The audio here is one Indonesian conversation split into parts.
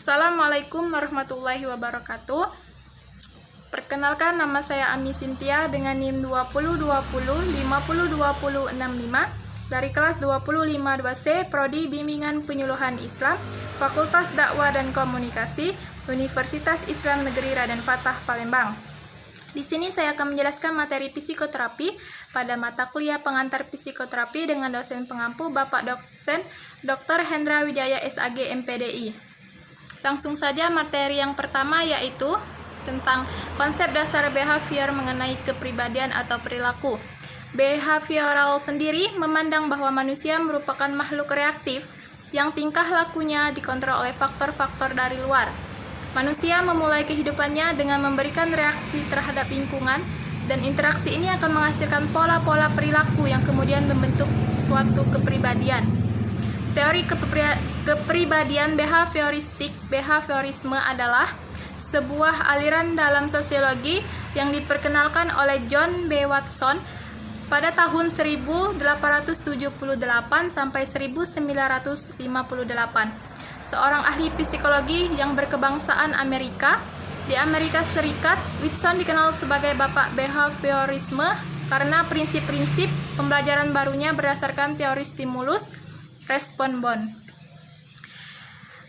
Assalamualaikum warahmatullahi wabarakatuh. Perkenalkan, nama saya Ami Sintia dengan NIM 2020502065 dari kelas 252C Prodi Bimbingan Penyuluhan Islam, Fakultas Dakwah dan Komunikasi, Universitas Islam Negeri Raden Fatah Palembang. Di sini saya akan menjelaskan materi psikoterapi pada mata kuliah pengantar psikoterapi dengan dosen pengampu Bapak Dosen Dr. Hendra Wijaya SAG MPDI. Langsung saja materi yang pertama, yaitu tentang konsep dasar behavior mengenai kepribadian atau perilaku. Behavioral sendiri memandang bahwa manusia merupakan makhluk reaktif yang tingkah lakunya dikontrol oleh faktor-faktor dari luar. Manusia memulai kehidupannya dengan memberikan reaksi terhadap lingkungan, dan interaksi ini akan menghasilkan pola-pola perilaku yang kemudian membentuk suatu kepribadian. Teori kepribadian behaviorisme adalah sebuah aliran dalam sosiologi yang diperkenalkan oleh John B. Watson pada tahun 1878 sampai 1958. Seorang ahli psikologi yang berkebangsaan Amerika. Di Amerika Serikat, Watson dikenal sebagai bapak behaviorisme karena prinsip-prinsip pembelajaran barunya berdasarkan teori stimulus respon bond.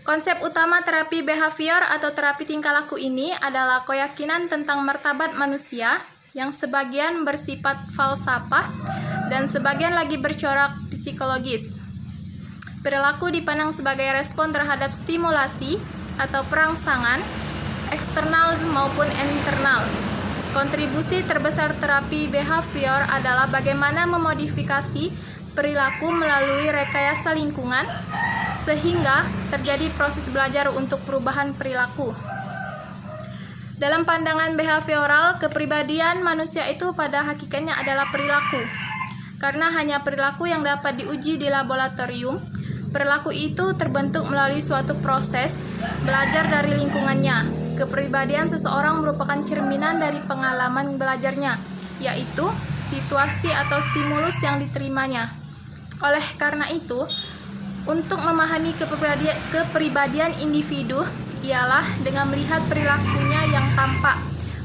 Konsep utama terapi behavior atau terapi tingkah laku ini adalah keyakinan tentang martabat manusia yang sebagian bersifat falsafah dan sebagian lagi bercorak psikologis. Perilaku dipandang sebagai respon terhadap stimulasi atau perangsangan, eksternal maupun internal. Kontribusi terbesar terapi behavior adalah bagaimana memodifikasi perilaku melalui rekayasa lingkungan, sehingga terjadi proses belajar untuk perubahan perilaku. Dalam pandangan behavioral, kepribadian manusia itu pada hakikatnya adalah perilaku. Karena hanya perilaku yang dapat diuji di laboratorium, perilaku itu terbentuk melalui suatu proses belajar dari lingkungannya. Kepribadian seseorang merupakan cerminan dari pengalaman belajarnya, yaitu situasi atau stimulus yang diterimanya. Oleh karena itu, untuk memahami kepribadian individu ialah dengan melihat perilakunya yang tampak.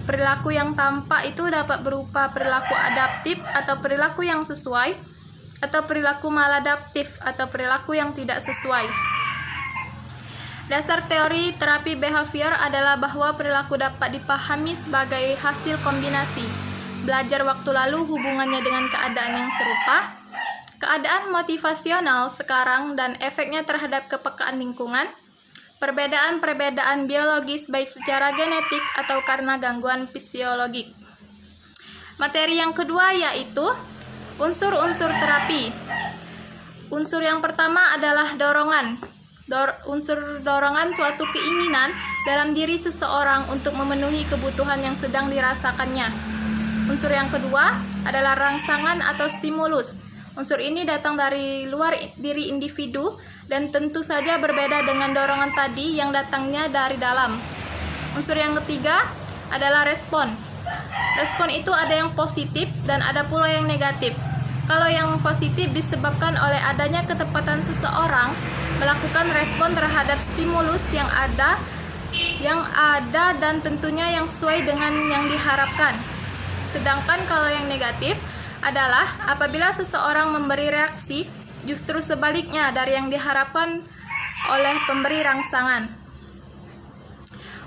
Perilaku yang tampak itu dapat berupa perilaku adaptif atau perilaku yang sesuai, atau perilaku maladaptif atau perilaku yang tidak sesuai. Dasar teori terapi behavior adalah bahwa perilaku dapat dipahami sebagai hasil kombinasi belajar waktu lalu hubungannya dengan keadaan yang serupa, keadaan motivasional sekarang dan efeknya terhadap kepekaan lingkungan, perbedaan-perbedaan biologis baik secara genetik atau karena gangguan fisiologik. Materi yang kedua yaitu unsur-unsur terapi. Unsur yang pertama adalah dorongan. Unsur dorongan suatu keinginan dalam diri seseorang untuk memenuhi kebutuhan yang sedang dirasakannya. Unsur yang kedua adalah rangsangan atau stimulus. Unsur ini datang dari luar diri individu dan tentu saja berbeda dengan dorongan tadi yang datangnya dari dalam. Unsur yang ketiga adalah respon. Respon itu ada yang positif dan ada pula yang negatif. Kalau yang positif disebabkan oleh adanya ketepatan seseorang melakukan respon terhadap stimulus yang ada dan tentunya yang sesuai dengan yang diharapkan. Sedangkan kalau yang negatif adalah apabila seseorang memberi reaksi justru sebaliknya dari yang diharapkan oleh pemberi rangsangan.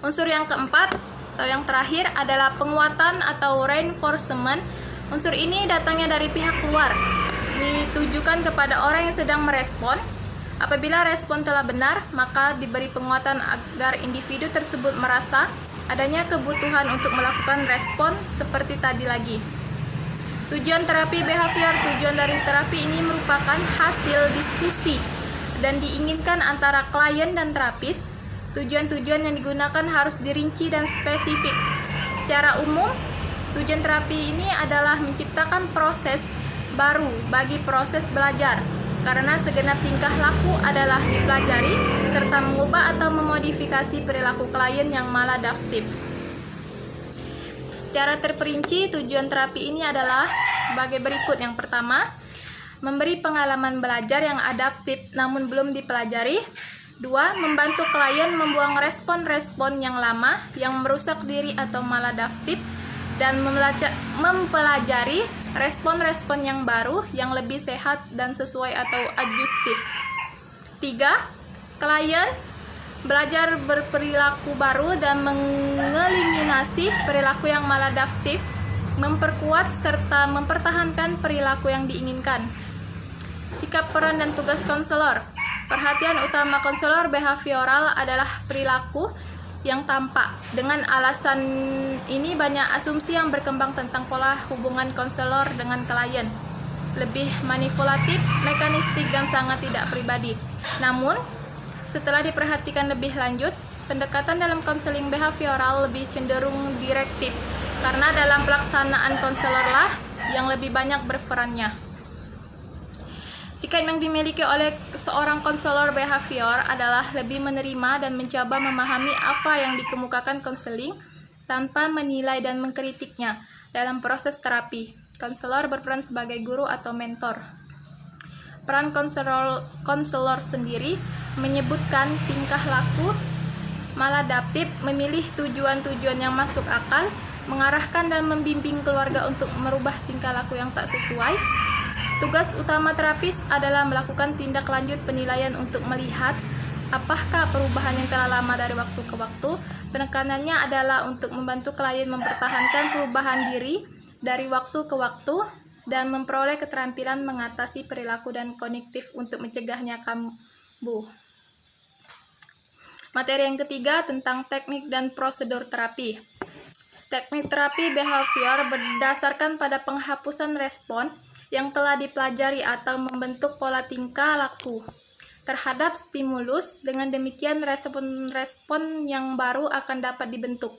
Unsur yang keempat atau yang terakhir adalah penguatan atau reinforcement. Unsur ini datangnya dari pihak luar, ditujukan kepada orang yang sedang merespon. Apabila respon telah benar, maka diberi penguatan agar individu tersebut merasa adanya kebutuhan untuk melakukan respon seperti tadi lagi. Tujuan terapi behavior, tujuan dari terapi ini merupakan hasil diskusi dan diinginkan antara klien dan terapis. Tujuan-tujuan yang digunakan harus dirinci dan spesifik. Secara umum, tujuan terapi ini adalah menciptakan proses baru bagi proses belajar, karena segenap tingkah laku adalah dipelajari, serta mengubah atau memodifikasi perilaku klien yang maladaptif. Secara terperinci, tujuan terapi ini adalah sebagai berikut. Yang pertama, memberi pengalaman belajar yang adaptif namun belum dipelajari. 2. Membantu klien membuang respon-respon yang lama yang merusak diri atau maladaptif dan mempelajari respon-respon yang baru yang lebih sehat dan sesuai atau adjustif. 3. Klien belajar berperilaku baru dan mengeliminasi perilaku yang maladaptif, memperkuat serta mempertahankan perilaku yang diinginkan. Sikap, peran, dan tugas konselor. Perhatian utama konselor behavioral adalah perilaku yang tampak. Dengan alasan ini banyak asumsi yang berkembang tentang pola hubungan konselor dengan klien. Lebih manipulatif, mekanistik, dan sangat tidak pribadi. Namun, setelah diperhatikan lebih lanjut, pendekatan dalam konseling behavioral lebih cenderung direktif, karena dalam pelaksanaan konselorlah yang lebih banyak berperannya. Sikap yang dimiliki oleh seorang konselor behavior adalah lebih menerima dan mencoba memahami apa yang dikemukakan konseling tanpa menilai dan mengkritiknya. Dalam proses terapi, konselor berperan sebagai guru atau mentor. Peran konselor sendiri menyebutkan tingkah laku maladaptif, memilih tujuan-tujuan yang masuk akal, mengarahkan dan membimbing keluarga untuk merubah tingkah laku yang tak sesuai. Tugas utama terapis adalah melakukan tindak lanjut penilaian untuk melihat apakah perubahan yang telah lama dari waktu ke waktu. Penekanannya adalah untuk membantu klien mempertahankan perubahan diri dari waktu ke waktu dan memperoleh keterampilan mengatasi perilaku dan kognitif untuk mencegahnya kambuh. Materi yang ketiga tentang teknik dan prosedur terapi. Teknik terapi behavior berdasarkan pada penghapusan respon yang telah dipelajari atau membentuk pola tingkah laku terhadap stimulus. Dengan demikian, respon-respon yang baru akan dapat dibentuk.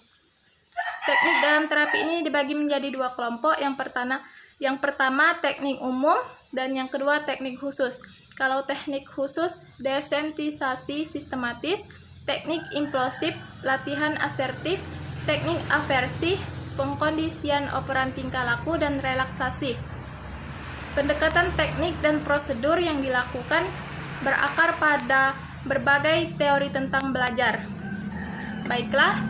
Teknik dalam terapi ini dibagi menjadi dua kelompok. Yang pertama teknik umum dan yang kedua teknik khusus. Kalau teknik khusus, desensitisasi sistematis, teknik implosif, latihan asertif, teknik aversi, pengkondisian operan tingkah laku, dan relaksasi. Pendekatan teknik dan prosedur yang dilakukan berakar pada berbagai teori tentang belajar. Baiklah,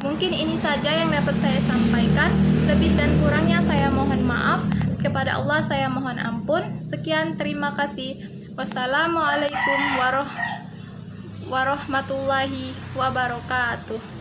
mungkin ini saja yang dapat saya sampaikan. Lebih dan kurangnya saya mohon maaf. Kepada Allah saya mohon ampun. Sekian, terima kasih. Wassalamualaikum warahmatullahi wabarakatuh.